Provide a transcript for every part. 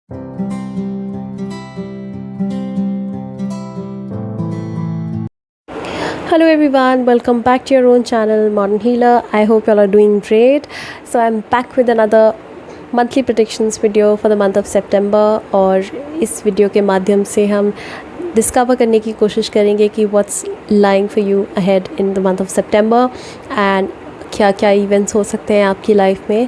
Hello everyone, welcome back to your own channel Modern Healer. I hope you all are doing great. So I'm back with another monthly predictions video for the month of September और इस video के माध्यम से हम discover करने की कोशिश करेंगे कि what's lying for you ahead in the month of September and क्या क्या इवेंट्स हो सकते हैं आपकी लाइफ में,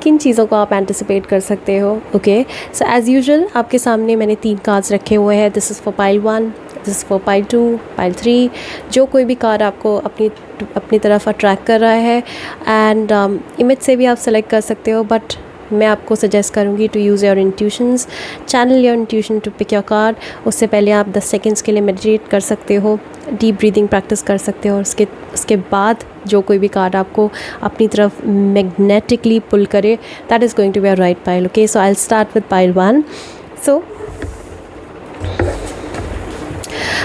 किन चीज़ों को आप एंटिसिपेट कर सकते हो. ओके, सो एज़ यूजुअल आपके सामने मैंने 3 कार्ड्स रखे हुए हैं. This is for pile 1, this is for pile 2, pile 3. जो कोई भी कार्ड आपको अपनी तरफ अट्रैक्ट कर रहा है एंड इमेज से भी आप सेलेक्ट कर सकते हो, बट मैं आपको सजेस्ट करूँगी to use your intuitions, channel your intuition to pick your card. उससे पहले आप 10 सेकेंड्स के लिए मेडिटेट कर सकते हो, डीप ब्रीदिंग प्रैक्टिस कर सकते हो और उसके बाद जो कोई भी कार्ड आपको अपनी तरफ मैग्नेटिकली पुल करे, that is going to be a right pile. Okay, so I will start with pile 1. So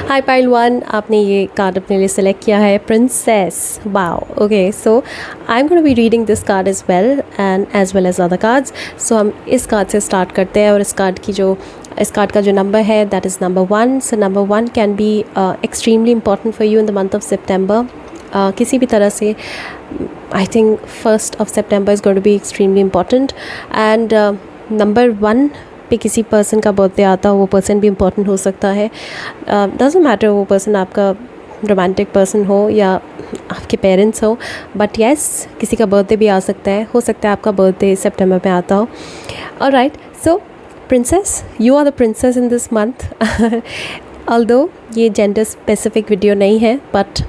hi pile 1, आपने ये कार्ड अपने लिए सेलेक्ट किया है, princess. Wow. Okay, so I am going to be reading this card as well and as well as other cards. So हम इस card से start करते हैं और इस कार्ड का जो नंबर है that is number 1. So number 1 can be extremely important for you in the month of September. किसी भी तरह से I think 1st of September is going to be extremely important and number 1 पे किसी person का birthday आता हो, वो पर्सन भी इम्पॉर्टेंट हो सकता है. डज़न्ट मैटर वो पर्सन आपका रोमांटिक पर्सन हो या आपके पेरेंट्स हो, बट येस किसी का बर्थडे भी आ सकता है. हो सकता है आपका बर्थडे सितंबर में आता हो. Alright, so princess, you are the princess in this month. Although ये जेंडर स्पेसिफिक वीडियो नहीं है, बट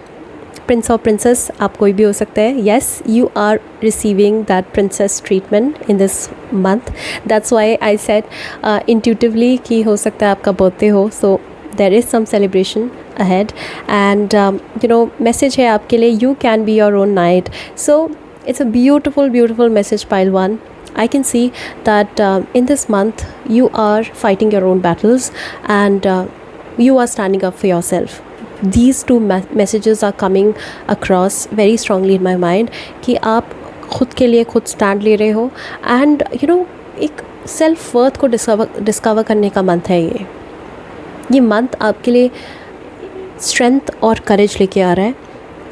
प्रिंस और प्रिंसेस आप कोई भी हो सकते हैं. Yes, you are receiving that princess treatment in this month. That's why I said intuitively कि हो सकता है आपका बर्थडे हो, so there is some celebration ahead and you know message है आपके लिए, you can be your own knight. So it's a beautiful message pile 1. I can see that in this month you are fighting your own battles and you are standing up for yourself. These two messages are coming across very strongly in my mind कि आप खुद के लिए खुद stand ले रहे हो and you know एक सेल्फ वर्थ को डिस्कवर करने का मंथ है ये मंथ आपके लिए स्ट्रेंथ और करेज लेके आ रहा है,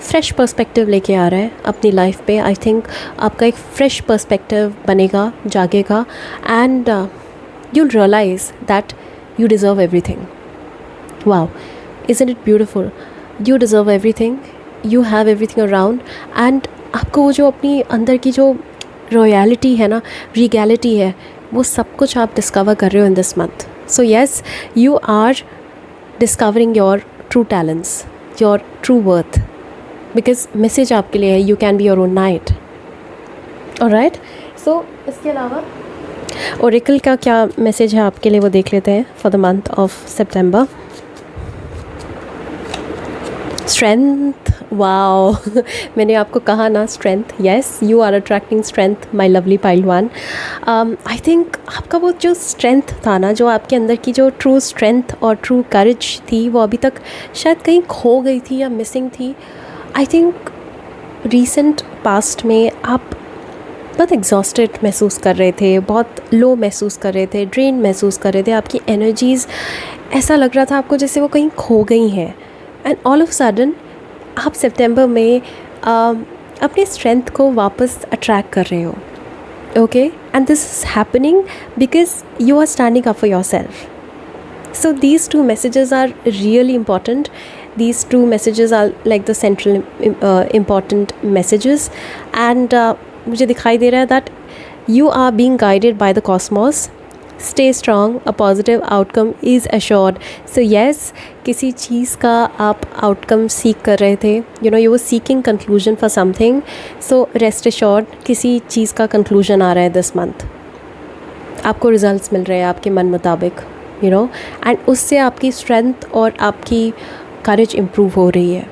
फ्रेश पर्सपेक्टिव लेके आ रहा है अपनी लाइफ पे. आई थिंक आपका एक फ्रेश पर्सपेक्टिव बनेगा, जागेगा and you'll realize that you deserve everything. Wow, isn't it beautiful? You deserve everything, you have everything around and आपको वो जो अपनी अंदर की जो रॉयलिटी है ना, रीगैलिटी है, वो सब कुछ आप डिस्कवर कर रहे हो in this month. So yes, you are discovering your true talents, your true worth, because message आपके लिए है, you can be your own knight. Alright, so इसके अलावा ओरेकल का क्या मैसेज है आपके लिए वो देख लेते हैं for the month of September. Strength. Wow. मैंने आपको कहा ना strength. Yes, you are attracting strength my lovely pile 1. I think आपका वो जो स्ट्रेंथ था ना, जो आपके अंदर की जो ट्रू स्ट्रेंथ और ट्रू करेज थी, वो अभी तक शायद कहीं खो गई थी या मिसिंग थी. आई थिंक रिसेंट पास्ट में आप बहुत एग्जॉस्टेड महसूस कर रहे थे, बहुत लो महसूस कर रहे थे, ड्रेन महसूस कर रहे थे. आपकी एनर्जीज़ ऐसा लग रहा था आपको जैसे वो कहीं खो गई हैं एंड ऑल ऑफ सडन आप सितंबर में अपने स्ट्रेंथ को वापस अट्रैक्ट कर रहे हो. Okay, and this is happening because you are standing up for yourself. So these two messages are really important. These two messages are like the central important messages and मुझे दिखाई दे रहा है that you are being guided by the cosmos. Stay strong, a positive outcome is assured. So yes, किसी चीज़ का आप outcome seek कर रहे थे, you know, you were seeking conclusion for something. So rest assured, किसी चीज़ का conclusion आ रहा है this month. आपको results मिल रहे हैं आपके मन मुताबिक, you know, and उससे आपकी strength और आपकी courage improve हो रही है.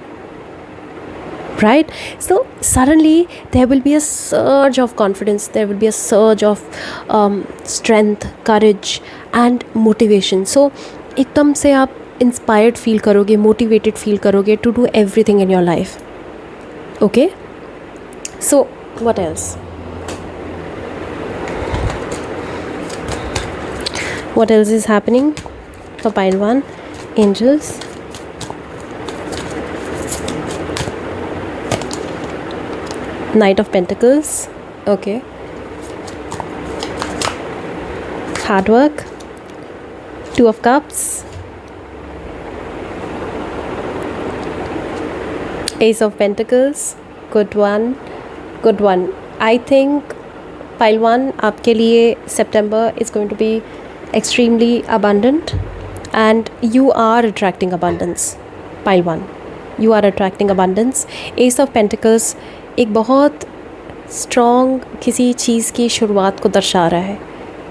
Right? So suddenly there will be a surge of confidence, there will be a surge of strength, courage and motivation. So एकदम से आप inspired feel करोगे, motivated feel करोगे to do everything in your life. Okay? So what else? What else is happening for pile 1? Angels. Knight of Pentacles. Okay. Hard work. Two of Cups. Ace of Pentacles. Good one. Good one. I think pile 1 आपके लिए September is going to be extremely abundant and you are attracting abundance. Pile 1. You are attracting abundance. Ace of Pentacles एक बहुत strong किसी चीज़ की शुरुआत को दर्शा रहा है.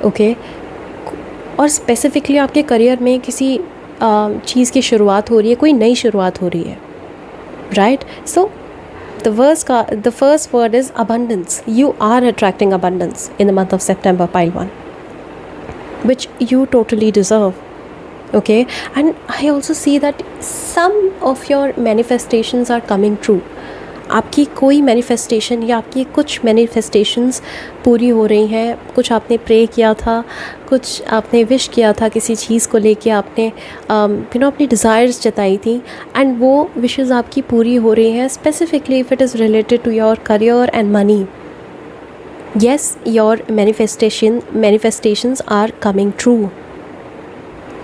ओके. और स्पेसिफिकली आपके करियर में किसी चीज़ की शुरुआत हो रही है, कोई नई शुरुआत हो रही है. Right. So the first word is abundance. You are attracting abundance in the month of September, pile 1, which you totally deserve. Okay. And I also see that some of your manifestations are coming true. आपकी कोई manifestation या आपकी कुछ manifestations पूरी हो रही हैं. कुछ आपने प्रे किया था, कुछ आपने विश किया था किसी चीज़ को लेके, आपने अपनी डिज़ायर्स जताई थी एंड वो विशेस आपकी पूरी हो रही हैं. Specifically if it is related to your career and money. Yes, your manifestations are coming true.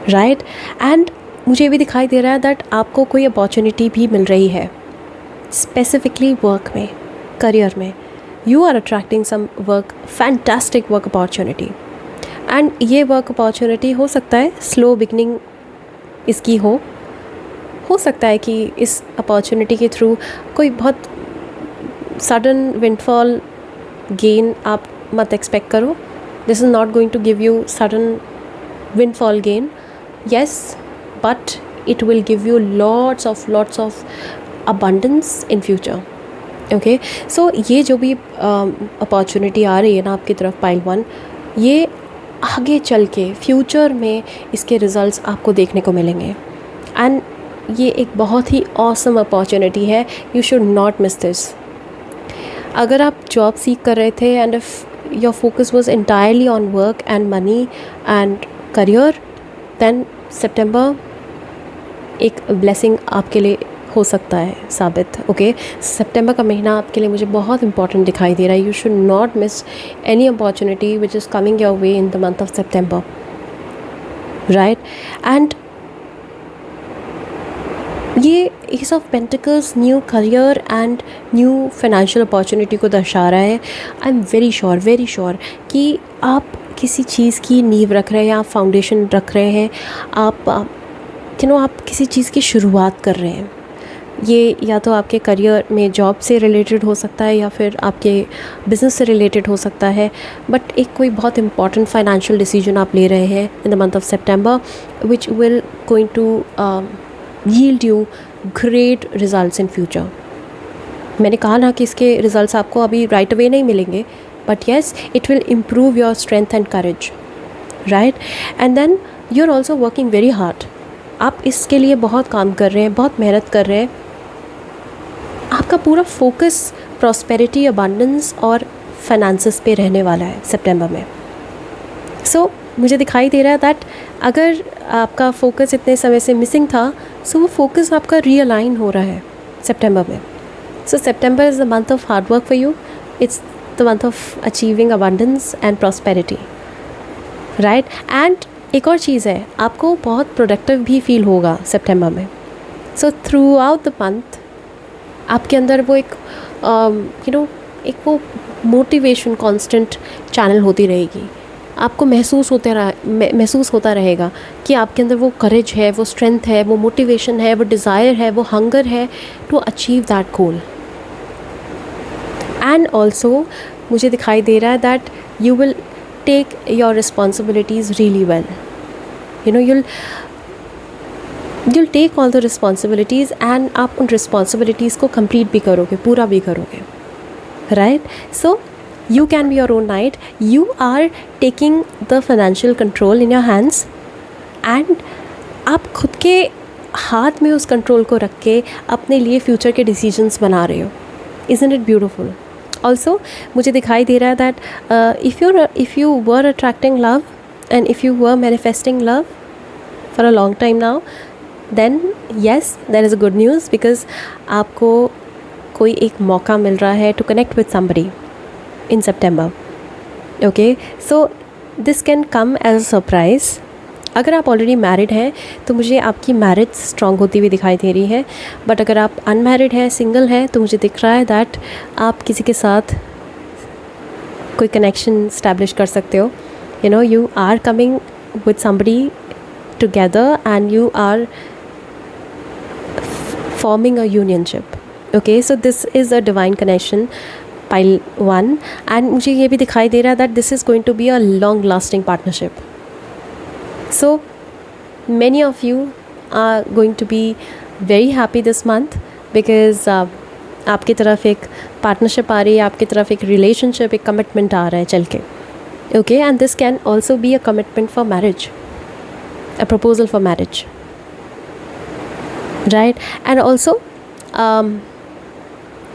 Right. And मुझे भी दिखाई दे रहा है दैट आपको कोई अपॉर्चुनिटी भी मिल रही है, स्पेसिफिकली वर्क में, करियर में. You are attracting some work, fantastic work opportunity. And ये वर्क अपॉर्चुनिटी हो सकता है स्लो बिगनिंग इसकी हो सकता है कि इस अपॉर्चुनिटी के थ्रू कोई बहुत सडन विंडफॉल गेन आप मत एक्सपेक्ट करो. This is not going to give you sudden windfall gain. Yes, but it will give you lots of abundance in future. Okay. So ये जो भी अपॉर्चुनिटी आ रही है ना आपकी तरफ pile 1, ये आगे चल के फ्यूचर में इसके रिज़ल्ट्स आपको देखने को मिलेंगे. एंड ये एक बहुत ही ऑसम अपॉर्चुनिटी है. You should not miss this. अगर आप जॉब सीख कर रहे थे and if your focus was entirely on work and money and career, then सितंबर एक ब्लेसिंग आपके लिए हो सकता है साबित. ओके. सितंबर का महीना आपके लिए मुझे बहुत इंपॉर्टेंट दिखाई दे रहा है. You should not miss any opportunity which is coming your way in the month of September. Right. And ये ace of pentacles new career and new financial opportunity को दर्शा रहा है. आई एम वेरी श्योर कि आप किसी चीज़ की नींव रख रहे हैं, आप फाउंडेशन रख रहे हैं, आप आप किसी चीज़ की शुरुआत कर रहे हैं. ये या तो आपके करियर में जॉब से रिलेटेड हो सकता है या फिर आपके बिज़नेस से रिलेटेड हो सकता है. बट एक कोई बहुत इंपॉर्टेंट फाइनेंशियल डिसीजन आप ले रहे हैं in the month of September which will going to yield you great results in future. मैंने कहा ना कि इसके रिजल्ट्स आपको अभी राइट अवे नहीं मिलेंगे, but yes it will improve your strength and courage. Right. And then you are also working very hard. आप इसके लिए बहुत काम कर रहे हैं, बहुत मेहनत कर रहे हैं. आपका पूरा फोकस प्रॉस्पेरिटी, अबंडेंस और फाइनेंसेस पे रहने वाला है सितंबर में. सो मुझे दिखाई दे रहा है दैट अगर आपका फोकस इतने समय से मिसिंग था, सो वो फोकस आपका रीअलाइन हो रहा है सितंबर में. So September is the month of hard work for you. It's the month of achieving abundance and prosperity. Right. And एक और चीज़ है, आपको बहुत प्रोडक्टिव भी फील होगा सितंबर में. So through out the month आपके अंदर वो एक एक वो मोटिवेशन कांस्टेंट चैनल होती रहेगी. आपको महसूस होता रहेगा कि आपके अंदर वो करेज है, वो स्ट्रेंथ है, वो मोटिवेशन है, वो डिज़ायर है, वो हंगर है to achieve that goal. And also मुझे दिखाई दे रहा है that you will take your responsibilities really well. You'll take all the responsibilities and आप उन responsibilities को complete भी करोगे, पूरा भी करोगे. Right. So you can be your own knight. You are taking the financial control in your hands and आप खुद के हाथ में उस कंट्रोल को रख के अपने लिए फ्यूचर के डिसीजंस बना रहे हो. Isn't it beautiful? ऑल्सो मुझे दिखाई दे रहा है that if you were attracting love, and if you were manifesting love for a long time now, then yes, there is a good news, because आपको कोई एक मौका मिल रहा है to connect with somebody in September. Okay, so this can come as a surprise. अगर आप already married हैं तो मुझे आपकी मैरिज स्ट्रॉन्ग होती हुई दिखाई दे रही है, बट अगर आप अनमैरिड हैं, सिंगल हैं, तो मुझे दिख रहा है दैट आप किसी के साथ कोई कनेक्शन स्टैब्लिश कर सकते हो. You know, you are coming with somebody together and you are forming a unionship. Okay, so this is a divine connection, pile 1. And मुझे ये भी दिखाई दे रहा है that this is going to be a long lasting partnership. So many of you are going to be very happy this month, because आपकी तरफ एक पार्टनरशिप आ रही है, आपकी तरफ एक रिलेशनशिप, एक कमिटमेंट आ रहा है चल के. Okay, and this can also be a commitment for marriage, a proposal for marriage, right. And also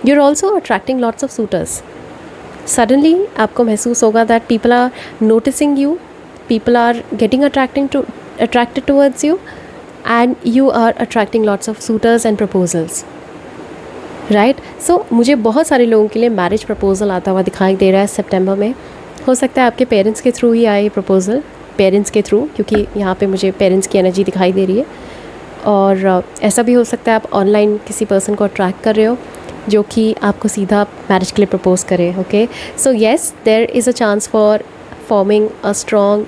you are also attracting lots of suitors. Suddenly आपको महसूस होगा that people are noticing you, people are getting attracted towards you, and you are attracting lots of suitors and proposals, right? So मुझे बहुत सारे लोगों के लिए marriage proposal आता हुआ दिखाई दे रहा है सितंबर में. हो सकता है आपके पेरेंट्स के थ्रू ही आए प्रपोजल, पेरेंट्स के थ्रू, क्योंकि यहाँ पे मुझे पेरेंट्स की एनर्जी दिखाई दे रही है. और ऐसा भी हो सकता है आप ऑनलाइन किसी पर्सन को अट्रैक्ट कर रहे हो जो कि आपको सीधा मैरिज के लिए प्रपोज करे. Okay, so yes, there is a chance for forming a strong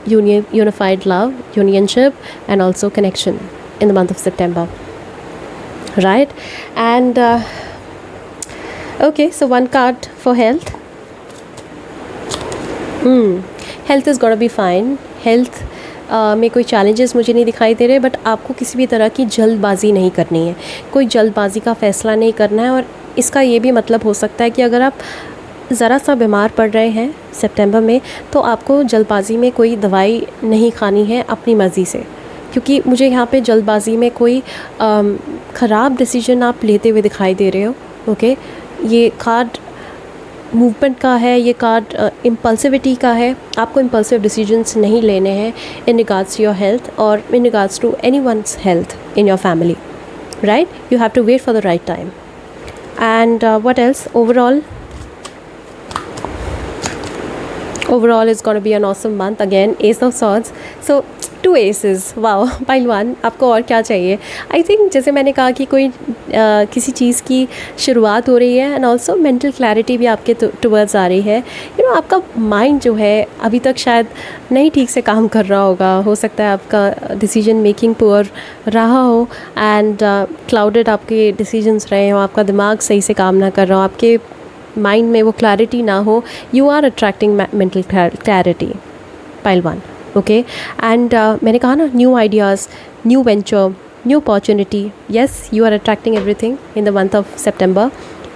unified love, unionship, and also connection in the month of September, right? And okay, so one card for health. Health is gonna be fine. Health में कोई challenges मुझे नहीं दिखाई दे रहे, but आपको किसी भी तरह की जल्दबाजी नहीं करनी है, कोई जल्दबाजी का फ़ैसला नहीं करना है. और इसका ये भी मतलब हो सकता है कि अगर आप ज़रा सा बीमार पड़ रहे हैं सितंबर में, तो आपको जल्दबाजी में कोई दवाई नहीं खानी है अपनी मर्ज़ी से, क्योंकि मुझे यहाँ पे जल्दबाजी में कोई ख़राब डिसीजन आप लेते हुए दिखाई दे रहे हो. ओके, ये कार्ड मूवमेंट का है, ये कार्ड इम्पल्सिविटी का है. आपको इम्पल्सिव डिसीजंस नहीं लेने हैं in regards to your health और in regards to any one's health in your family, right? You have to wait for the right time. And what else? Overall it's going to be an awesome month. Again, Ace of Swords, so 2 aces. wow. Pile 1, आपको और क्या चाहिए? I think जैसे मैंने कहा कि कोई किसी चीज़ की शुरुआत हो रही है, एंड ऑल्सो मेंटल क्लैरिटी भी आपके टुवर्ड्स आ रही है. यू नो, आपका माइंड जो है अभी तक शायद नहीं ठीक से काम कर रहा होगा. हो सकता है आपका डिसीजन मेकिंग पुअर रहा हो, एंड क्लाउडेड आपके डिसीजंस रहे हो, आपका दिमाग सही से काम ना कर रहा हो, आपके माइंड में वो क्लैरिटी ना हो. You are attracting mental clarity, pile 1. Okay, and मैंने कहा ना, new ideas, new venture, new opportunity. Yes, you are attracting everything in the month of September.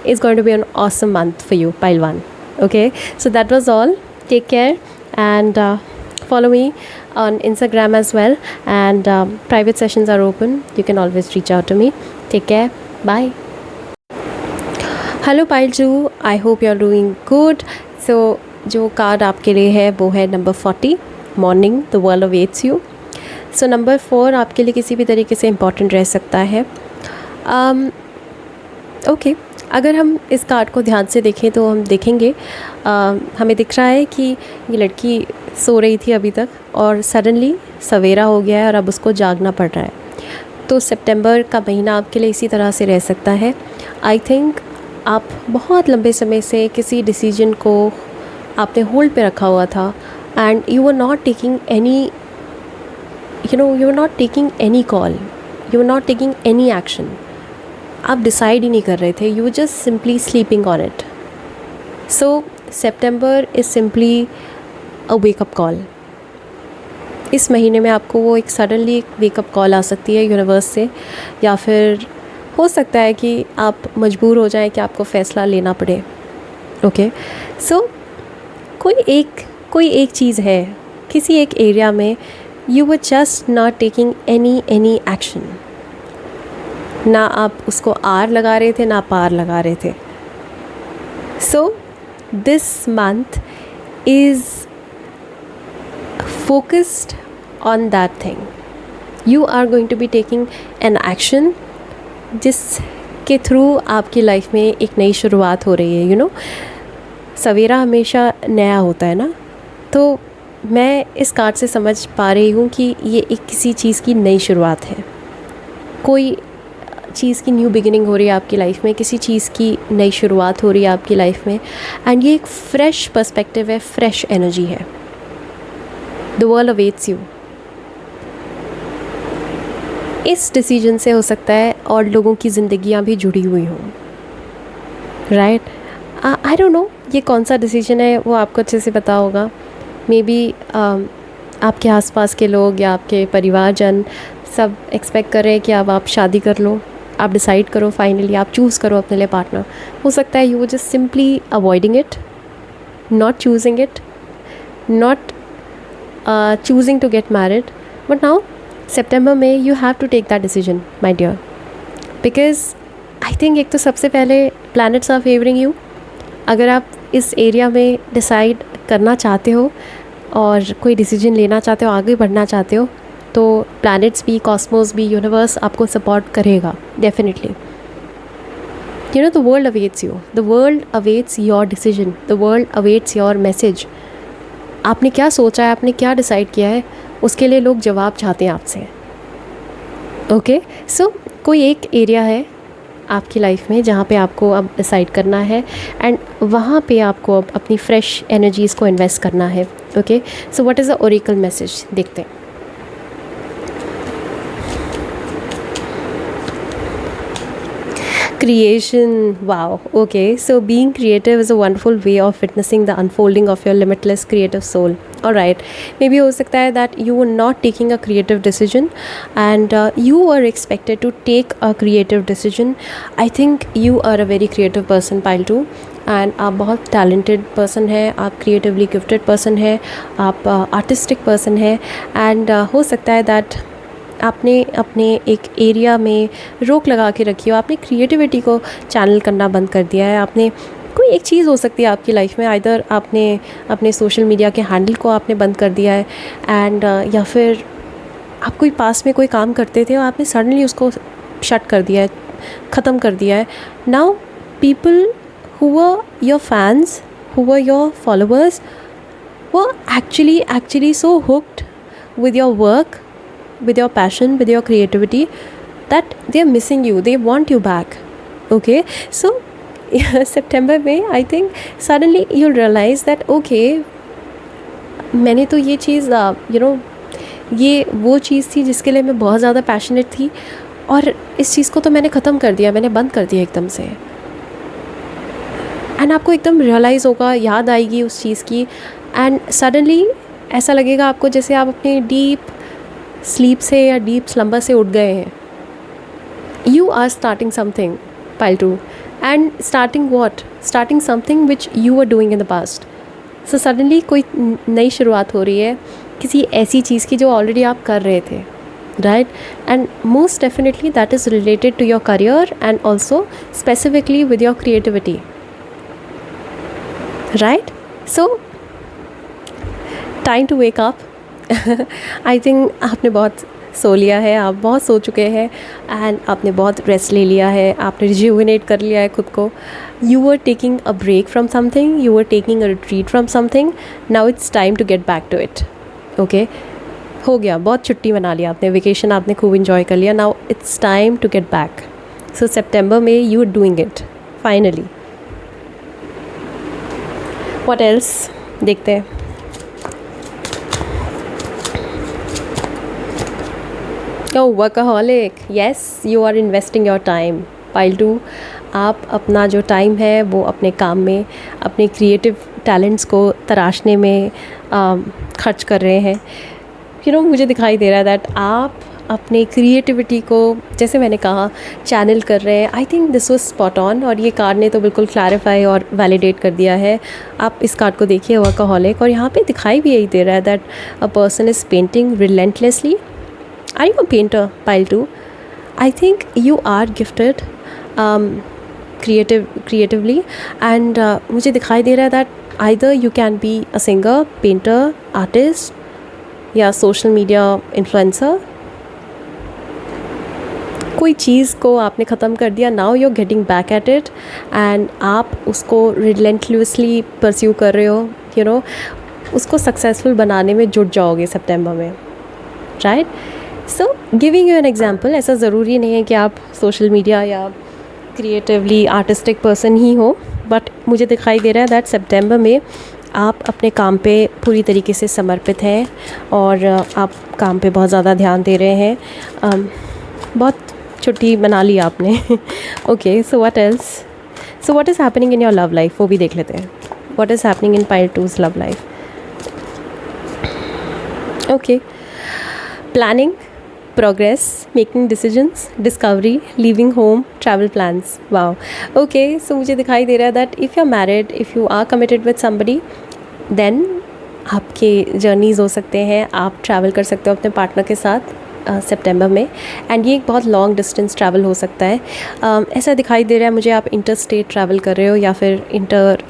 Is going to be an awesome month for you, pile 1. Okay, so that was all. Take care and follow me on Instagram as well, and private sessions are open. You can always reach out to me. Take care. Bye. Hello पाइलजू, I hope you are doing good. So जो card आपके लिए है वो है number 40, morning, the world awaits you. So number 4 आपके लिए किसी भी तरीके से इम्पॉर्टेंट रह सकता है. ओके, अगर हम इस कार्ड को ध्यान से देखें तो हम देखेंगे हमें दिख रहा है कि ये लड़की सो रही थी अभी तक, और सडनली सवेरा हो गया है और अब उसको जागना पड़ रहा है. तो सितंबर का महीना आपके लिए इसी तरह से रह सकता है. आई थिंक आप बहुत लंबे समय से किसी डिसीजन को आपने होल्ड पे रखा हुआ था, and you were not taking any, you are not taking any call, you are not taking any action. आप डिसाइड ही नहीं कर रहे थे, you were just simply sleeping on it. So September is simply a wake up call. इस महीने में आपको वो एक सडनली एक वेकअप कॉल आ सकती है यूनिवर्स से, या फिर हो सकता है कि आप मजबूर हो जाएं कि आपको फ़ैसला लेना पड़े. ओके, सो कोई एक चीज़ है किसी एक एरिया में, you were just not taking any action. ना आप उसको आर लगा रहे थे, ना पार लगा रहे थे. So this month is focused on that thing. You are going to be taking an action जिसके थ्रू आपकी लाइफ में एक नई शुरुआत हो रही है. यू नो, सवेरा हमेशा नया होता है ना. तो मैं इस कार्ड से समझ पा रही हूँ कि ये एक किसी चीज़ की नई शुरुआत है. कोई चीज़ की न्यू बिगिनिंग हो रही है आपकी लाइफ में, किसी चीज़ की नई शुरुआत हो रही है आपकी लाइफ में. एंड ये एक फ्रेश पर्सपेक्टिव है, फ्रेश एनर्जी है. The world awaits you. इस डिसीजन से हो सकता है और लोगों की ज़िंदगियाँ भी जुड़ी हुई हों. राइट, आई डोंट नो ये कौन सा डिसीजन है, वो आपको अच्छे से पता होगा. मे बी आपके आसपास के लोग या आपके परिवारजन सब एक्सपेक्ट कर रहे हैं कि अब आप शादी कर लो, आप डिसाइड करो, फाइनली आप चूज़ करो अपने लिए पार्टनर. हो सकता है you just simply avoiding it, not choosing it, not choosing to get married. But now सितंबर में you have to take that decision my dear, because I think एक तो सबसे पहले प्लैनेट्स आर फेवरिंग यू. अगर आप इस एरिया में डिसाइड करना चाहते हो और कोई डिसीजन लेना चाहते हो, आगे बढ़ना चाहते हो, तो प्लैनेट्स भी, कॉस्मोस भी, यूनिवर्स आपको सपोर्ट करेगा definitely. You know, the world awaits you, the world awaits your decision, the world awaits your message. आपने क्या सोचा है, आपने क्या डिसाइड किया है, उसके लिए लोग जवाब चाहते हैं आपसे. ओके, सो कोई एक एरिया है आपकी लाइफ में जहाँ पे आपको अब डिसाइड करना है एंड वहाँ पे आपको अब अपनी फ्रेश एनर्जीज़ को इन्वेस्ट करना है. Okay, so what is the Oracle message, देखते हैं. Creation, wow. Okay, so being creative is a wonderful way of witnessing the unfolding of your limitless creative soul. All right, maybe हो सकता है that you were not taking a creative decision and you were expected to take a creative decision. I think you are a very creative person, Pile 2, and आप बहुत talented person है, आप creatively gifted person है, आप artistic person है, and हो सकता है that आपने अपने एक एरिया में रोक लगा के रखी हो, आपने क्रिएटिविटी को चैनल करना बंद कर दिया है. आपने कोई एक चीज़ हो सकती है आपकी लाइफ में, आइदर आपने अपने सोशल मीडिया के हैंडल को आपने बंद कर दिया है एंड या फिर आप कोई पास में कोई काम करते थे और आपने सडनली उसको शट कर दिया है, ख़त्म कर दिया है. Now people who were your fans, who were your followers, वो actually so hooked with your work, with your passion, with your creativity, that they are missing you, they want you back. Okay, so September में I think suddenly you'll realize that okay, मैंने तो ये चीज़ you know, ये वो चीज़ थी जिसके लिए मैं बहुत ज़्यादा पैशनेट थी और इस चीज़ को तो मैंने ख़त्म कर दिया, मैंने बंद कर दिया एकदम से. एंड आपको एकदम रियलाइज़ होगा, याद आएगी उस चीज़ की एंड सडनली ऐसा लगेगा आपको जैसे आप अपने डीप स्लीप से या डीप स्लम्बर से उठ गए हैं. You are starting something, pile 2, and starting what, starting something which you are doing in the past. So suddenly कोई नई शुरुआत हो रही है किसी ऐसी चीज़ की जो ऑलरेडी आप कर रहे थे. Right, and most definitely that is related to your career and also specifically with your creativity. Right, so time to wake up. I think आपने बहुत सो लिया है, आप बहुत सो चुके हैं एंड आपने बहुत रेस्ट ले लिया है, आपने रिज्यूविनेट कर लिया है खुद को. You were taking a break from something, you were taking a retreat from something. Now it's time to get back to it. Okay, हो गया, बहुत छुट्टी मना लिया आपने, वेकेशन आपने खूब इन्जॉय कर लिया. Now it's time to get back. So सितंबर में you are doing it finally. What else, देखते हैं. Oh, workaholic. Yes, you are investing your time. Pile 2, आप अपना जो टाइम है वो अपने काम में, अपने क्रिएटिव टैलेंट्स को तराशने में खर्च कर रहे हैं. यू नो, मुझे दिखाई दे रहा है दैट आप अपने क्रिएटिविटी को, जैसे मैंने कहा, चैनल कर रहे हैं. I think this was spot on और ये कार्ड ने तो बिल्कुल क्लैरिफाई और वैलिडेट कर दिया है. आप इस कार्ड को देखिए, वर्कaholic, और यहाँ पे दिखाई भी यही दे रहा है that a person is painting relentlessly. Are you a painter, Pile 2? I think you are gifted creatively and मुझे दिखाई दे रहा है that either you can be a singer, painter, artist, या सोशल मीडिया इन्फ्लुएंसर, कोई चीज़ को आपने ख़त्म कर दिया, now you are getting back at it and आप उसको रिलेंटलेसली परस्यू कर रहे हो, यू नो, उसको सक्सेसफुल बनाने में जुट जाओगे सितंबर में, right? So giving you an example, ऐसा ज़रूरी नहीं है कि आप सोशल मीडिया या क्रिएटिवली आर्टिस्टिक पर्सन ही हो, बट मुझे दिखाई दे रहा है दैट सितंबर में आप अपने काम पे पूरी तरीके से समर्पित हैं और आप काम पे बहुत ज़्यादा ध्यान दे रहे हैं। बहुत छुट्टी मना ली आपने। Okay, so what else? So what is happening in your love life, वो भी देख लेते हैं। What is happening in pile 2's love life? Okay, planning, progress, making decisions, discovery, leaving home, travel plans. Wow. Okay, so मुझे दिखाई दे रहा है that if you're married, if you are committed with somebody, then आपके journeys हो सकते हैं, आप ट्रैवल कर सकते हो अपने पार्टनर के साथ सितंबर में, एंड ये एक बहुत लॉन्ग डिस्टेंस ट्रैवल हो सकता है। ऐसा दिखाई दे रहा है मुझे, आप इंटर स्टेट ट्रैवल कर रहे हो या फिर इंटर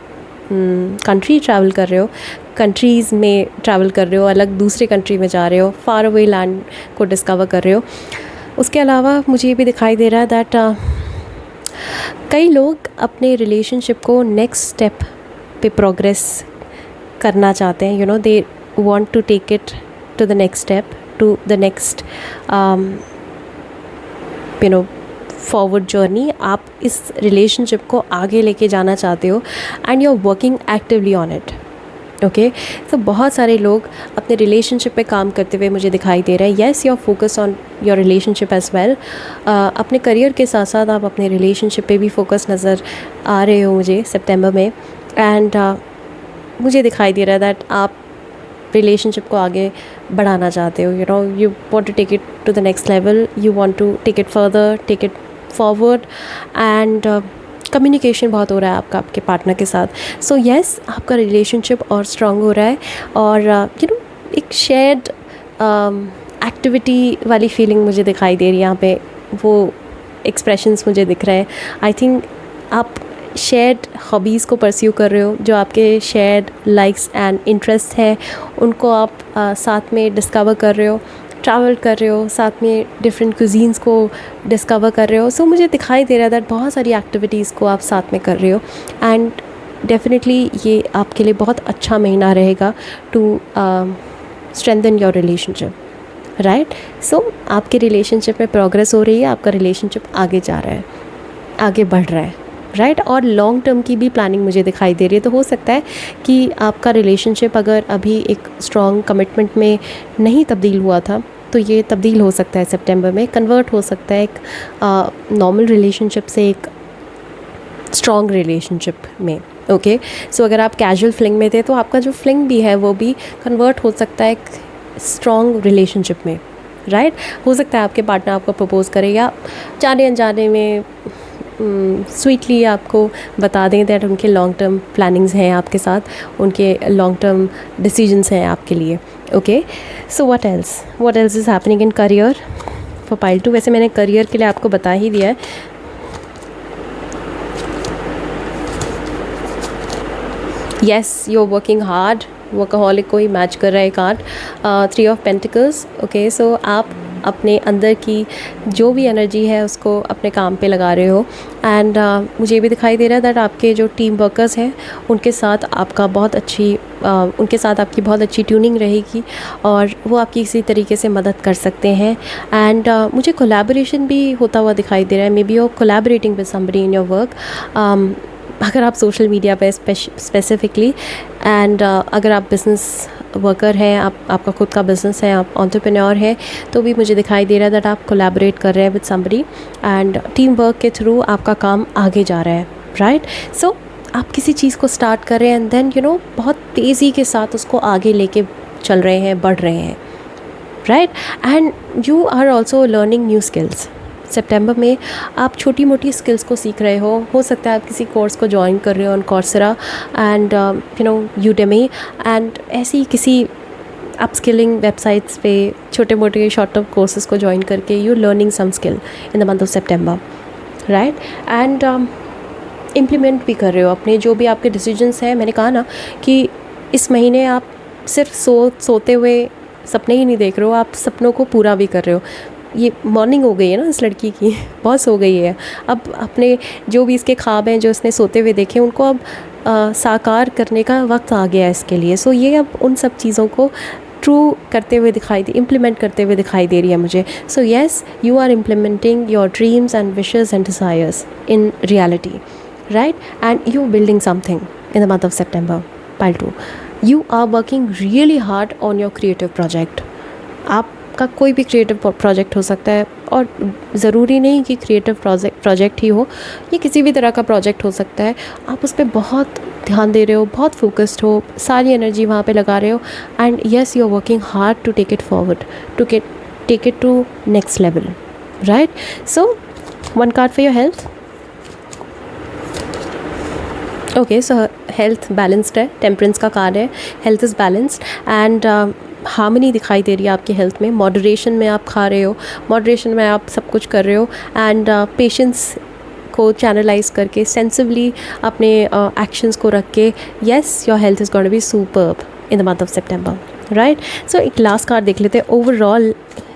कंट्री ट्रैवल कर रहे हो, कंट्रीज़ में ट्रैवल कर रहे हो, अलग दूसरे कंट्री में जा रहे हो, फार अवे लैंड को डिस्कवर कर रहे हो। उसके अलावा मुझे ये भी दिखाई दे रहा है दैट कई लोग अपने रिलेशनशिप को नेक्स्ट स्टेप पे प्रोग्रेस करना चाहते हैं, you know, they want to take it to the next step, to the next you know forward journey. आप इस रिलेशनशिप को आगे लेके जाना चाहते हो and you are working actively on it. Okay, तो बहुत सारे लोग अपने रिलेशनशिप पे काम करते हुए मुझे दिखाई दे रहा है। Yes, your focus on your relationship as well. अपने करियर के साथ साथ आप अपने रिलेशनशिप पे भी फोकस नज़र आ रहे हो मुझे सितंबर में, एंड मुझे दिखाई दे रहा है दैट आप रिलेशनशिप को आगे बढ़ाना चाहते हो, you know, you want to take it to the next level, you want to take it further, take it forward, and communication बहुत हो रहा है आपका आपके पार्टनर के साथ। सो येस, आपका रिलेशनशिप और स्ट्रॉन्ग हो रहा है, और यू नो एक शेयर्ड एक्टिविटी वाली फीलिंग मुझे दिखाई दे रही है यहाँ पे, वो एक्सप्रेशंस मुझे दिख रहे हैं। आई थिंक आप शेयर्ड हॉबीज़ को परस्यू कर रहे हो, जो आपके शेयर्ड लाइक्स एंड इंटरेस्ट हैं उनको आप साथ में डिस्कवर कर रहे हो, ट्रैवल कर रहे हो, साथ में डिफरेंट कुजीन्स को डिस्कवर कर रहे हो। सो मुझे दिखाई दे रहा है दैट बहुत सारी एक्टिविटीज़ को आप साथ में कर रहे हो, एंड डेफिनेटली ये आपके लिए बहुत अच्छा महीना रहेगा to strengthen your relationship, right? So आपके रिलेशनशिप में प्रोग्रेस हो रही है, आपका रिलेशनशिप आगे जा रहा है, आगे बढ़ रहा है, राइट? और लॉन्ग टर्म की भी प्लानिंग मुझे दिखाई दे रही है। तो हो सकता है कि आपका रिलेशनशिप अगर अभी एक स्ट्रॉन्ग कमिटमेंट में नहीं तब्दील हुआ था, तो ये तब्दील हो सकता है सितंबर में, कन्वर्ट हो सकता है एक नॉर्मल रिलेशनशिप से एक स्ट्रॉन्ग रिलेशनशिप में। ओके, सो अगर आप कैजुअल फ्लिंग में थे तो आपका जो फ्लिंग भी है वो भी कन्वर्ट हो सकता है एक स्ट्रॉन्ग रिलेशनशिप में, राइट? हो सकता है आपके पार्टनर आपको प्रपोज करे या जाने अनजाने में स्वीटली आपको बता दें दैट उनके लॉन्ग टर्म प्लानिंग्स हैं आपके साथ, उनके लॉन्ग टर्म डिसीजंस हैं आपके लिए। Okay, so what else is happening in career for pile 2? वैसे मैंने करियर के लिए आपको बता ही दिया है। Yes, you are working hard, वर्कaholic को ही मैच कर रहा है card, 3 of pentacles. Okay, so आप अपने अंदर की जो भी एनर्जी है उसको अपने काम पे लगा रहे हो, एंड मुझे ये भी दिखाई दे रहा है दैट आपके जो टीम वर्कर्स हैं उनके साथ आपकी बहुत अच्छी ट्यूनिंग रहेगी और वो आपकी किसी तरीके से मदद कर सकते हैं। एंड मुझे कोलैबोरेशन भी होता हुआ दिखाई दे रहा है, may be you collaborating with somebody in your work, अगर आप सोशल मीडिया पे स्पेसिफिकली, एंड अगर आप बिज़नेस वर्कर हैं, आपका खुद का बिज़नेस है, आप एंटरप्रेन्योर हैं, तो भी मुझे दिखाई दे रहा है दैट आप कोलैबोरेट कर रहे हैं with somebody, and team work के थ्रू आपका काम आगे जा रहा है, राइट? सो आप किसी चीज़ को स्टार्ट कर रहे हैं एंड देन यू नो बहुत तेज़ी के साथ उसको आगे लेके चल रहे हैं, बढ़ रहे हैं, right? And you are also learning new skills. सितंबर में आप छोटी मोटी स्किल्स को सीख रहे हो सकता है आप किसी कोर्स को ज्वाइन कर रहे हो on Coursera and you know Udemy, and ऐसी किसी अपस्किलिंग वेबसाइट्स पे छोटे मोटे शॉर्ट टर्म कोर्सेज को ज्वाइन करके you learning some skill in the month of September, right? And implement भी कर रहे हो अपने जो भी आपके डिसीजंस हैं। मैंने कहा ना कि इस महीने आप सिर्फ सोते हुए सपने ही नहीं देख रहे हो, आप सपनों को पूरा भी कर रहे हो। ये मॉर्निंग हो गई है ना इस लड़की की, बहुत सो गई है। अब अपने जो भी इसके ख्वाब हैं जो इसने सोते हुए देखे, उनको अब साकार करने का वक्त आ गया है इसके लिए। सो ये अब उन सब चीज़ों को ट्रू करते हुए इम्प्लीमेंट करते हुए दिखाई दे रही है मुझे। So yes, you are implementing your dreams and wishes and desires in reality, right? And you building something in the month of September, pile 2। You are working really hard on your creative project. आपका कोई भी creative project हो सकता है, और ज़रूरी नहीं कि क्रिएटिव प्रोजेक्ट ही हो, ये किसी भी तरह का प्रोजेक्ट हो सकता है। आप उस पर बहुत ध्यान दे रहे हो, बहुत फोकस्ड हो, सारी एनर्जी वहाँ पे लगा रहे हो, and yes, you are working hard to take it forward, to take it to next level, right? So one card for your health. Okay, so health balanced है, टेम्परेंस का कार्ड है, health is balanced and harmony दिखाई दे रही है आपकी health में। Moderation में आप खा रहे हो, मॉडरेशन में आप सब कुछ कर रहे हो, एंड पेशेंस को चैनलाइज करके सेंसिवली अपने एक्शंस को रख के, yes, your health is gonna be superb in the month of September, right? So एक लास्ट कार्ड देख लेते हैं, ओवरऑल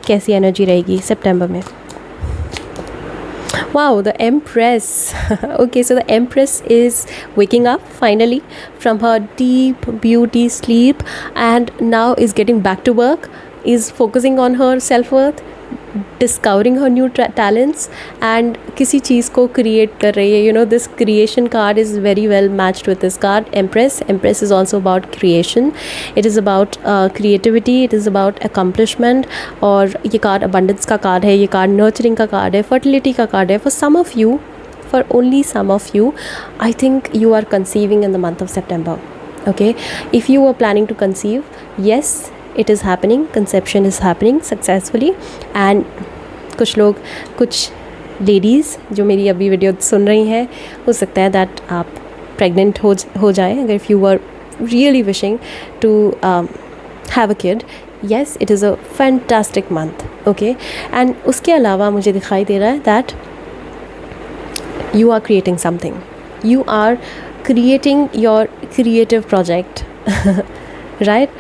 कैसी एनर्जी रहेगी सितंबर में। Wow, the Empress. Okay, so the Empress is waking up finally from her deep beauty sleep and now is getting back to work, is focusing on her self-worth, discovering her new talents and किसी चीज़ को create कर रही है। You know, this creation card is very well matched with this card, Empress. Empress is also about creation. It is about creativity. It is about accomplishment. और ये card abundance का card है, ये कार्ड nurturing का card है, fertility का card है। For some of you, for only some of you, I think you are conceiving in the month of September. Okay, if you were planning to conceive, yes, it is happening, conception is happening successfully। and कुछ ladies जो मेरी अभी video सुन रही हैं, हो सकता है that आप प्रेग्नेंट हो जाएं, अगर if you are really wishing to have a kid, yes, it is a fantastic month, okay. And उसके अलावा मुझे दिखाई दे रहा है that you are creating something, you are creating your creative project, right?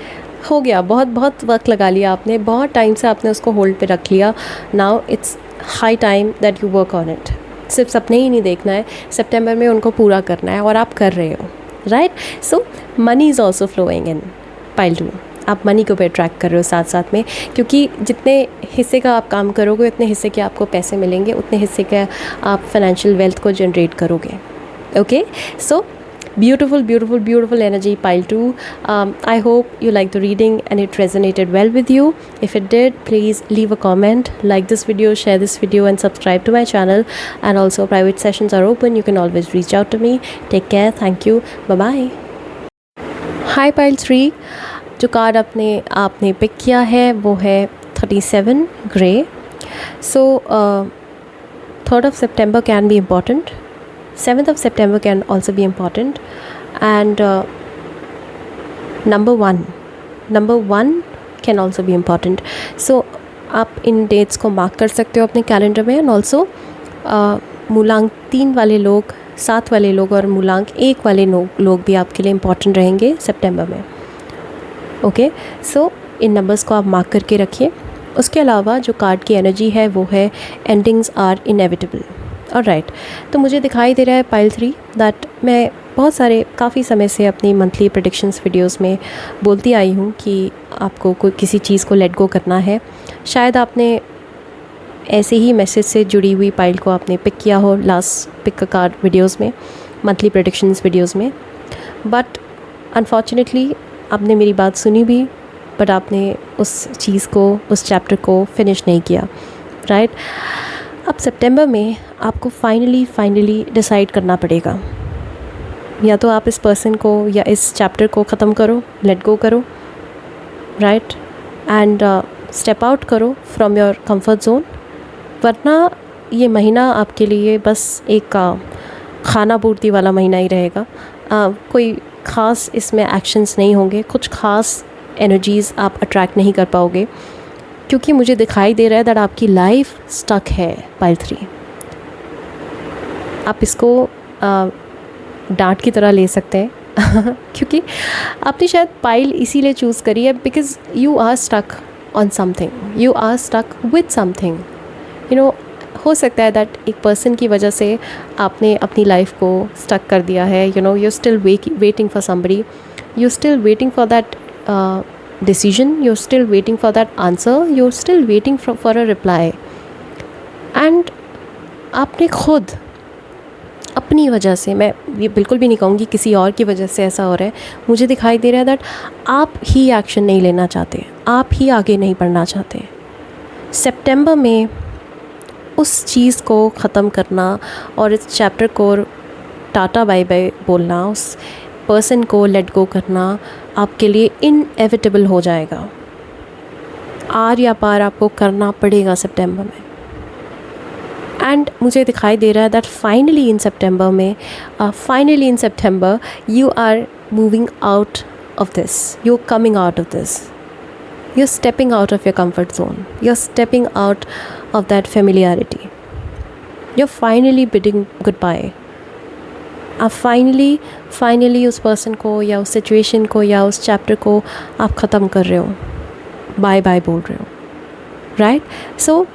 हो गया, बहुत वक्त लगा लिया आपने, बहुत टाइम से आपने उसको होल्ड पे रख लिया। Now it's high time that you work on it. सिर्फ सपने ही नहीं देखना है, सितंबर में उनको पूरा करना है, और आप कर रहे हो, right? So money is also flowing in pile 2। आप मनी को भी अट्रैक्ट कर रहे हो साथ साथ में, क्योंकि जितने हिस्से का आप काम करोगे उतने हिस्से के आपको पैसे मिलेंगे, उतने हिस्से का आप फाइनेंशियल वेल्थ को जनरेट करोगे, okay? So beautiful energy, pile 2. I hope you liked the reading and it resonated well with you. If it did, please leave a comment, like this video, share this video and subscribe to my channel. And also private sessions are open, you can always reach out to me. Take care, thank you, bye bye. Hi pile 3, जो card आपने pick किया है वो है 37 grey. So 3rd of September can be important, 7th of September can also be important, and number one can also be important. So आप इन dates को mark कर सकते हो अपने कैलेंडर में। एंड ऑल्सो मूलांक 3 वाले लोग, 7 वाले लोग और मूलांक 1 वाले लोग भी आपके लिए इम्पॉर्टेंट रहेंगे सितंबर में, ओके? सो इन नंबर्स को आप मार्क करके रखिए। उसके अलावा जो कार्ड की एनर्जी है वो है एंडिंग्स आर इनएविटेबल, ऑलराइट। तो मुझे दिखाई दे रहा है पाइल 3 दैट मैं बहुत सारे काफ़ी समय से अपनी मंथली प्रेडिक्शंस वीडियोस में बोलती आई हूँ कि आपको कोई किसी चीज़ को लेट गो करना है। शायद आपने ऐसे ही मैसेज से जुड़ी हुई पाइल को आपने पिक किया हो लास्ट पिक कार्ड वीडियोस में, मंथली प्रेडिक्शंस वीडियोस में, बट अनफॉर्चुनेटली आपने मेरी बात सुनी भी, बट आपने उस चीज़ को, उस चैप्टर को फिनिश नहीं किया, राइट? अब सितंबर में आपको फाइनली डिसाइड करना पड़ेगा, या तो आप इस पर्सन को या इस चैप्टर को ख़त्म करो, लेट गो करो, राइट? एंड स्टेप आउट करो फ्रॉम योर कंफर्ट जोन, वरना ये महीना आपके लिए बस एक खाना पूर्ति वाला महीना ही रहेगा। कोई ख़ास इसमें एक्शंस नहीं होंगे, कुछ ख़ास एनर्जीज़ आप अट्रैक्ट नहीं कर पाओगे, क्योंकि मुझे दिखाई दे रहा है दैट आपकी लाइफ स्टक है पाइल 3। आप इसको डांट की तरह ले सकते हैं, क्योंकि आपने शायद पाइल इसीलिए चूज़ करी है because you are stuck on something, you are stuck with something. You know, हो सकता है दैट एक पर्सन की वजह से आपने अपनी लाइफ को स्टक कर दिया है। You know, you still waiting for somebody, you still waiting for that decision, you're still waiting for that answer, you're still waiting for a reply, and आपने खुद अपनी वजह से, मैं ये बिल्कुल भी नहीं कहूँगी किसी और की वजह से ऐसा हो रहा है, मुझे दिखाई दे रहा है दैट आप ही एक्शन नहीं लेना चाहते, आप ही आगे नहीं बढ़ना चाहते। सितंबर में उस चीज़ को ख़त्म करना और इस चैप्टर को टाटा बाय बाय बोलना, उस पर्सन को लेट गो करना आपके लिए इनएविटेबल हो जाएगा। आर या पार आपको करना पड़ेगा सितंबर में। एंड मुझे दिखाई दे रहा है that finally in September you are moving out of this, you are coming out of this, you are stepping out of your comfort zone, you are stepping out of that familiarity, you are finally bidding good bye. आप finally उस person को या उस situation को या उस chapter को आप ख़त्म कर रहे हो, बाय बाय बोल रहे हो, राइट। सो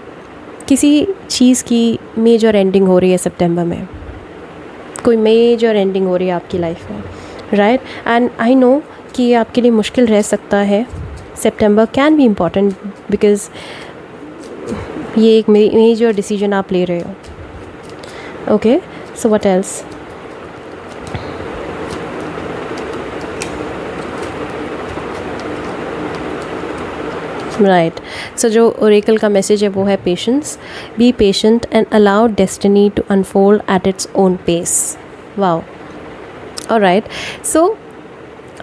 किसी चीज़ की मेजर एंडिंग हो रही है सितंबर में, कोई मेजर एंडिंग हो रही है आपकी लाइफ में, राइट। एंड आई नो कि ये आपके लिए मुश्किल रह सकता है। September can be important because ये एक मेजर डिसीजन आप ले रहे हो। Okay, so what else? Right, so जो ओरेकल का मैसेज है वो है patience, be patient and allow destiny to unfold at its own pace. Wow, alright. So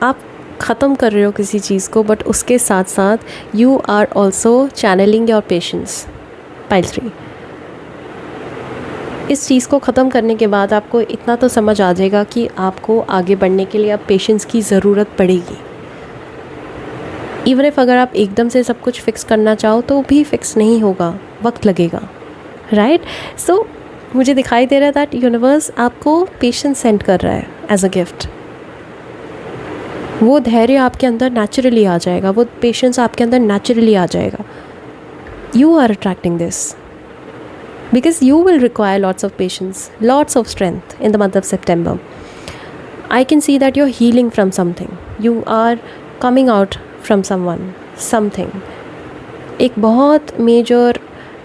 आप ख़त्म कर रहे हो किसी चीज़ को, बट उसके साथ साथ you are also channeling your patience. Pile 3, इस चीज़ को ख़त्म करने के बाद आपको इतना तो समझ आ जाएगा कि आपको आगे बढ़ने के लिए अब पेशेंस की ज़रूरत पड़ेगी। इवन इफ अगर आप एकदम से सब कुछ फ़िक्स करना चाहो तो भी फ़िक्स नहीं होगा, वक्त लगेगा, राइट। सो मुझे दिखाई दे रहा है दैट यूनिवर्स आपको पेशेंस सेंड कर रहा है एज अ गिफ्ट। वो धैर्य आपके अंदर नेचुरली आ जाएगा, वो पेशेंस आपके अंदर नेचुरली आ जाएगा। You are attracting this because you will require lots of patience, lots of strength in the month of September. I can see that you're healing from something, you are coming out from someone, something. एक बहुत major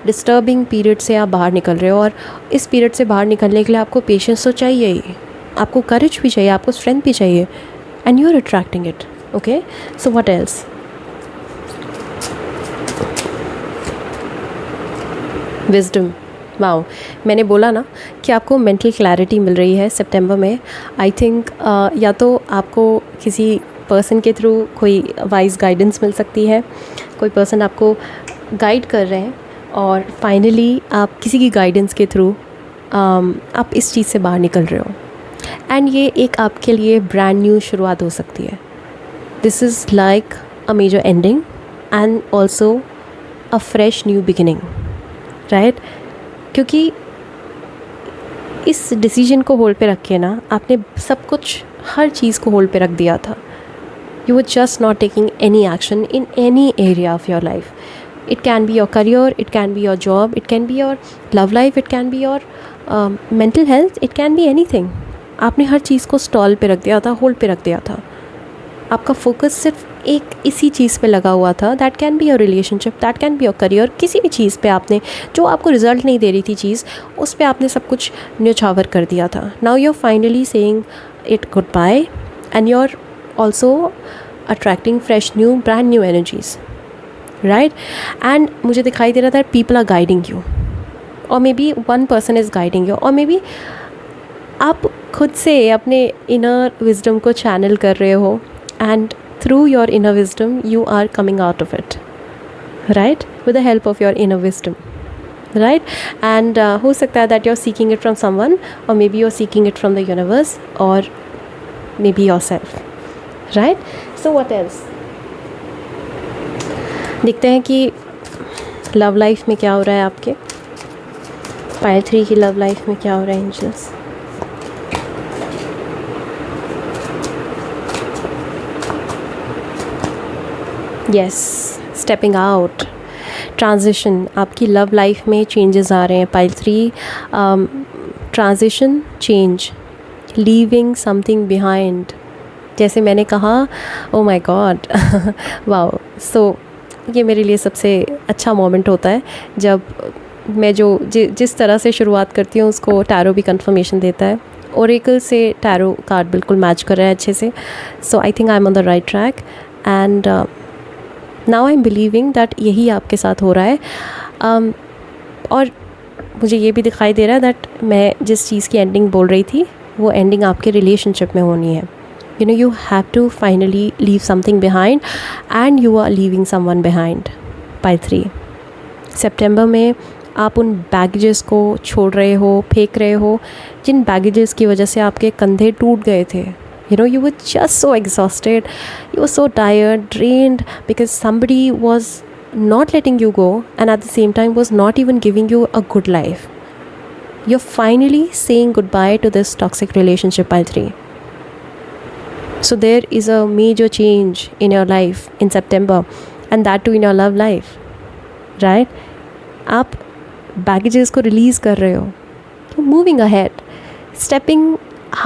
disturbing period से आप बाहर निकल रहे हो, और इस पीरियड से बाहर निकलने के लिए आपको पेशेंस तो चाहिए ही, आपको करेज भी चाहिए, आपको स्ट्रेंथ भी चाहिए, and you are attracting it. Okay, so what else? Wisdom. Wow, मैंने बोला ना कि आपको मेंटल क्लैरिटी मिल रही है सितंबर में। आई थिंक या तो आपको किसी पर्सन के थ्रू कोई वाइज गाइडेंस मिल सकती है, कोई पर्सन आपको गाइड कर रहे हैं, और फाइनली आप किसी की गाइडेंस के थ्रू आप इस चीज़ से बाहर निकल रहे हो, एंड ये एक आपके लिए ब्रांड न्यू शुरुआत हो सकती है। This is like a major ending and also a fresh new beginning, right. क्योंकि इस डिसीजन को होल्ड पे रख के ना आपने सब कुछ, हर चीज़ को होल्ड पे रख दिया था। You were just not taking any action in any area of your life. It can be your career, it can be your job, it can be your love life, it can be your mental health, it can be anything. आपने हर चीज़ को stall पे रख दिया था, hold पे रख दिया था। आपका फोकस सिर्फ एक इसी चीज़ पे लगा हुआ था। That can be your relationship, that can be your career, किसी भी चीज़ पे आपने, जो आपको रिजल्ट नहीं दे रही थी चीज़, उस पे आपने सब कुछ न्यौछावर कर दिया था। Now you are finally saying it good bye, and you are also attracting fresh new brand new energies, right. And मुझे दिखाई दे रहा था पीपल आर गाइडिंग यू, और may be one person is guiding you, और may be आप खुद से अपने इनर विजडम को चैनल कर रहे हो, and through your inner wisdom you are coming out of it, right, with the help of your inner wisdom, right. And हो सकता है that you're seeking it from someone, or maybe you're seeking it from the universe, or maybe yourself, right. So what else? देखते हैं कि love life में क्या हो रहा है आपके। पाइल 3 की लव लाइफ में क्या हो रहा है angels? Yes, stepping out, transition, आपकी लव लाइफ में चेंजेस आ रहे हैं pile 3, transition, change, leaving something behind. जैसे मैंने कहा, oh my god, wow. So ये मेरे लिए सबसे अच्छा मोमेंट होता है जब मैं जिस तरह से शुरुआत करती हूँ उसको टैरो भी कंफर्मेशन देता है। ओरेकल से टैरो कार्ड बिल्कुल मैच कर रहा है अच्छे से। So I think I am on the right track and now I am believing that यही आपके साथ हो रहा है। और मुझे ये भी दिखाई दे रहा है दैट मैं जिस चीज़ की एंडिंग बोल रही थी वो एंडिंग आपके रिलेशनशिप में होनी है। You know, you have to finally leave something behind and you are leaving someone behind by 3 सितंबर में। आप उन बैगेजेस को छोड़ रहे हो, फेंक रहे हो, जिन बैगेजेस की वजह से आपके कंधे टूट गए थे। You know, you were just so exhausted, you were so tired, drained because somebody was not letting you go and at the same time was not even giving you a good life. You're finally saying goodbye to this toxic relationship by 3. So there is a major change in your life in September and that too in your love life, right? आप baggages को release कर रहे हो, you're moving ahead, stepping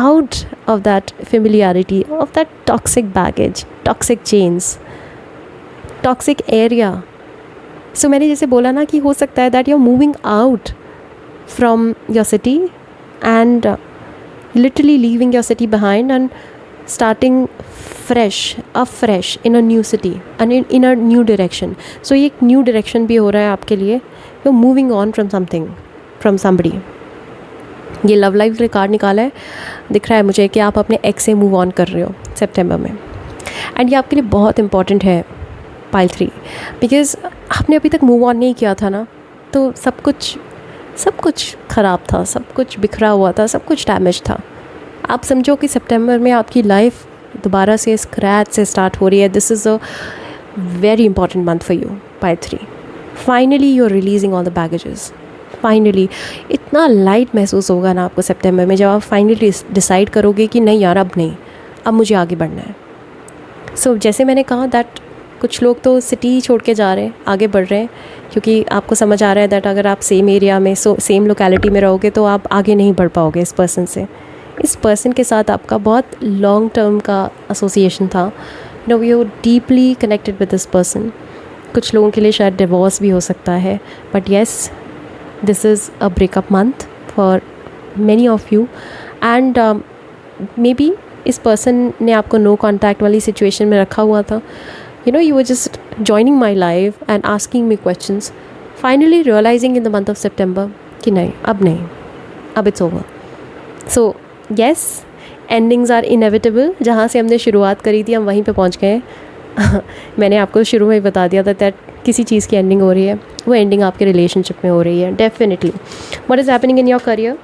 out of that familiarity, of that toxic baggage, toxic chains, toxic area. So मैंने जैसे बोला ना कि हो सकता है that you're moving out from your city and literally leaving your city behind and starting afresh in a new city and in a new direction. So ये एक new direction भी हो रहा है आपके लिए। You're moving on from something, from somebody. ये love life का कार्ड निकाला है, दिख रहा है मुझे कि आप अपने एक्स से मूव ऑन कर रहे हो सितंबर में एंड ये आपके लिए बहुत इंपॉर्टेंट है पाइल 3 बिकॉज आपने अभी तक मूव ऑन नहीं किया था ना, तो सब कुछ ख़राब था, सब कुछ बिखरा हुआ था, सब कुछ डैमेज था। आप समझो कि सितंबर में आपकी लाइफ दोबारा से स्क्रैच से स्टार्ट हो रही है। This is a very important month for you pile 3। Finally you are releasing all the baggages. Finally इतना लाइट महसूस होगा ना आपको सितंबर में जब आप फाइनली डिसाइड करोगे कि नहीं यार, अब नहीं, अब मुझे आगे बढ़ना है। सो जैसे मैंने कहा दैट कुछ लोग तो सिटी छोड़ के जा रहे हैं, आगे बढ़ रहे हैं, क्योंकि आपको समझ आ रहा है दैट अगर आप सेम एरिया में सेम लोकेलिटी में रहोगे तो आप आगे नहीं बढ़ पाओगे इस पर्सन से। इस पर्सन के साथ आपका बहुत लॉन्ग टर्म का एसोसिएशन था। No, you deeply connected with this person. कुछ लोगों के लिए शायद डिवोर्स भी हो सकता है, but yes, this is a breakup month for many of you and may be इस पर्सन ने आपको नो कॉन्टैक्ट वाली सिचुएशन में रखा हुआ था। You know, you were just joining my life and asking me questions, finally realizing in the month of September कि नहीं, अब it's over. So yes, endings are inevitable. जहाँ से हमने शुरुआत करी थी हम वहीं पे पहुँच गए हैं। मैंने आपको शुरू में ही बता दिया था that किसी चीज़ की एंडिंग हो रही है, वो एंडिंग आपके रिलेशनशिप में हो रही है definitely. What is happening in your career?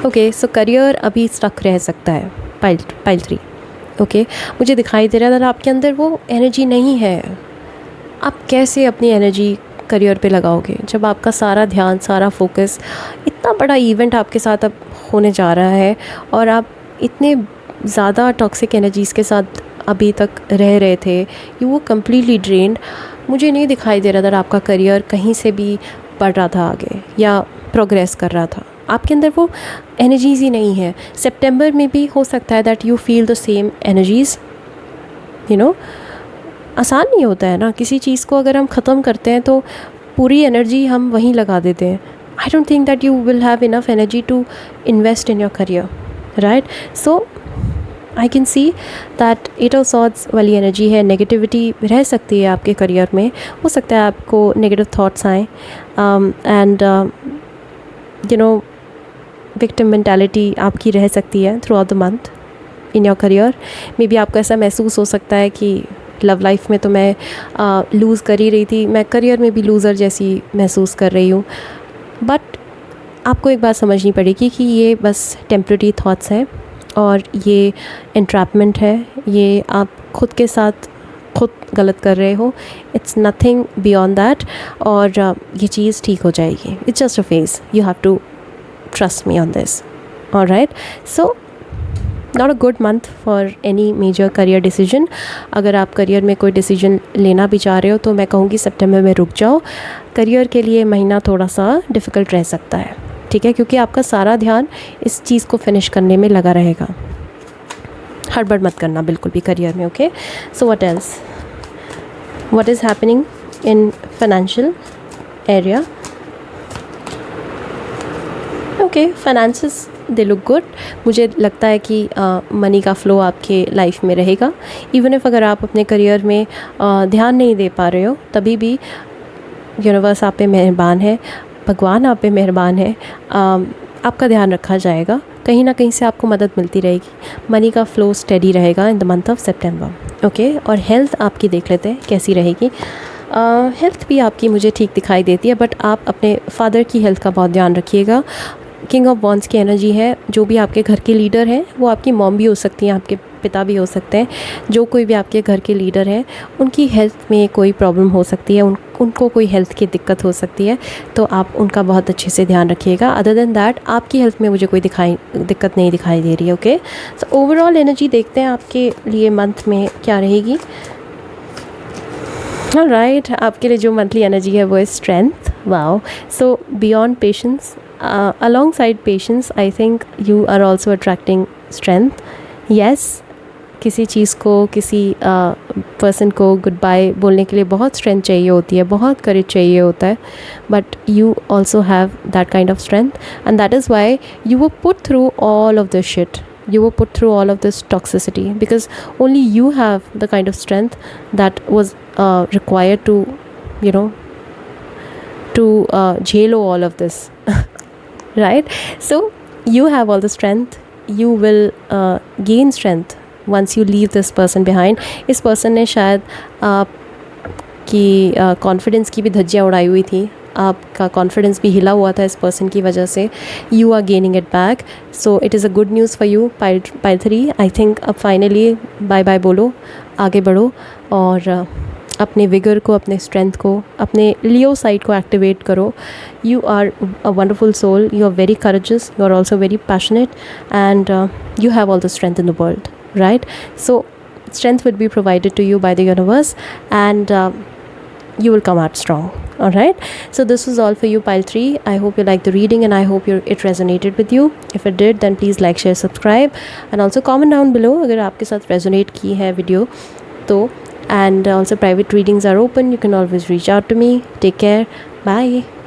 Okay, so career अभी स्टक रह सकता है पाइल 3। ओके, मुझे दिखाई दे रहा था आपके अंदर वो एनर्जी नहीं है। आप कैसे अपनी एनर्जी करियर पे लगाओगे जब आपका सारा ध्यान, सारा फोकस, इतना बड़ा इवेंट आपके साथ अब होने जा रहा है और आप इतने ज़्यादा टॉक्सिक एनर्जीज़ के साथ अभी तक रह रहे थे, यू वो कम्प्लीटली ड्रेन्ड। मुझे नहीं दिखाई दे रहा था आपका करियर कहीं से भी बढ़ रहा था आगे या प्रोग्रेस कर रहा था। आपके अंदर वो एनर्जीज़ ही नहीं है। सितंबर में भी हो सकता है that you feel the same energies. You know, आसान नहीं होता है ना, किसी चीज़ को अगर हम ख़त्म करते हैं तो पूरी एनर्जी हम वहीं लगा देते हैं। I don't think that you will have enough energy to invest in your career, right? So I can see that 8 of swords वाली एनर्जी है, नेगेटिविटी रह सकती है आपके करियर में। हो सकता है आपको नेगेटिव थाट्स आएँ and you no, victim mentality आपकी रह सकती है through out the month in your career. May be आपको ऐसा महसूस हो सकता है कि लव लाइफ में तो मैं लूज़ कर ही रही थी, मैं करियर में भी लूज़र जैसी महसूस कर रही हूँ। बट आपको एक बात समझनी पड़ेगी कि ये बस टेम्परेरी थॉट्स हैं और ये एंट्रैपमेंट है, ये आप खुद के साथ खुद गलत कर रहे हो। इट्स नथिंग बियॉन्ड दैट और ये चीज़ ठीक हो जाएगी। It's just a phase, you have to trust me on this. All right, so not a good month for any major career decision. अगर आप करियर में कोई डिसीजन लेना भी चाह रहे हो तो मैं कहूँगी सितंबर में रुक जाओ. करियर के लिए महीना थोड़ा सा डिफ़िकल्ट रह सकता है, ठीक है, क्योंकि आपका सारा ध्यान इस चीज़ को फिनिश करने में लगा रहेगा. हड़बड़ मत करना बिल्कुल भी करियर में. Okay, so what else, what is happening in financial area. Okay, finances they look good. मुझे लगता है कि मनी का फ़्लो आपके लाइफ में रहेगा. इवन इफ़ अगर आप अपने करियर में ध्यान नहीं दे पा रहे हो, तभी भी यूनिवर्स आप पे मेहरबान है, भगवान आप पे मेहरबान है. आपका ध्यान रखा जाएगा, कहीं ना कहीं से आपको मदद मिलती रहेगी. मनी का फ़्लो स्टेडी रहेगा इन the month of September. Okay, और हेल्थ आपकी देख लेते हैं कैसी रहेगी. हेल्थ भी आपकी मुझे ठीक दिखाई देती है, बट आप अपने फादर की हेल्थ का बहुत ध्यान रखिएगा. किंग ऑफ वॉन्ड्स की एनर्जी है. जो भी आपके घर के लीडर हैं, वो आपकी मॉम भी हो सकती हैं, आपके पिता भी हो सकते हैं. जो कोई भी आपके घर के लीडर हैं, उनकी हेल्थ में कोई प्रॉब्लम हो सकती है, उनको कोई हेल्थ की दिक्कत हो सकती है, तो आप उनका बहुत अच्छे से ध्यान रखिएगा. अदर देन दैट आपकी हेल्थ में मुझे कोई दिक्कत नहीं दिखाई दे रही है. ओके, सो ओवरऑल एनर्जी देखते हैं आपके लिए मंथ में क्या रहेगी. राइट, आपके लिए जो मंथली एनर्जी है वो है strength. Wow, so beyond patience, alongside patience I think you are also attracting strength. yes, किसी चीज़ को, किसी पर्सन को गुड बाय बोलने के लिए बहुत स्ट्रेंथ चाहिए होती है, बहुत करेज चाहिए होता है, but you also have that kind of strength, and that is why you were put through all of this shit. You were put through all of this toxicity because only you have the kind of strength that was required to, you know, to jail all of this. Right, so you have all the strength. You will gain strength once you leave this person behind. इस person ने शायद आपकी confidence की भी धज्जियाँ उड़ाई हुई थी, आपका कॉन्फिडेंस भी हिला हुआ था इस पर्सन की वजह से. You are gaining it back, so it is a good news for you. Pile 3 I think अब फाइनली बाय बाय बोलो, आगे बढ़ो और अपने विगर को, अपने स्ट्रेंथ को, अपने लियो साइड को एक्टिवेट करो. You are a wonderful soul, you are very courageous, you are also very passionate, and you have all the strength in the world, right? So strength will be provided to you by the universe, and you will come out strong. All right, so this was all for you, pile 3. I hope you liked the reading, and I hope it resonated with you. If it did, then please like, share, subscribe, and also comment down below अगर आपके साथ resonate की है video तो. And also private readings are open. You can always reach out to me. Take care. Bye.